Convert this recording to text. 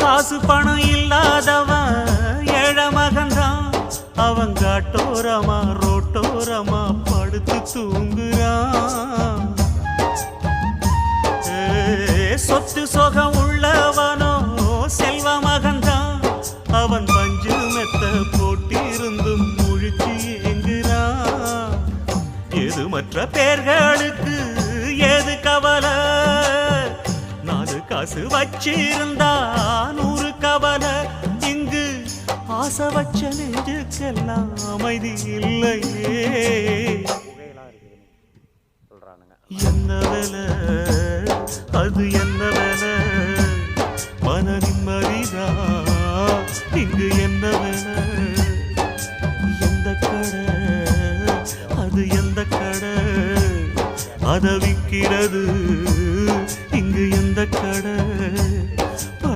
காசு பணம் இல்லாதவன் ஏழை மகன்தான். அவன் காட்டோரமா ரோட்டோரமா படுத்து தூங்குறான். சொத்து சொகம் உள்ளவனோ செல்வ மகன்தான். அவன் பஞ்சு மெத்த போட்டிருந்தும் முழிச்சு ஏங்குறான். எது மற்ற பேர்களுக்கு ஏது கவலை? 4 காசு வச்சிருந்தா 100 கவலை. இங்கு ஆசை வச்ச நெஞ்சுக்கெல்லாம் அமைதி இல்லையே. என்ன வேலை அது என்ன வேலை?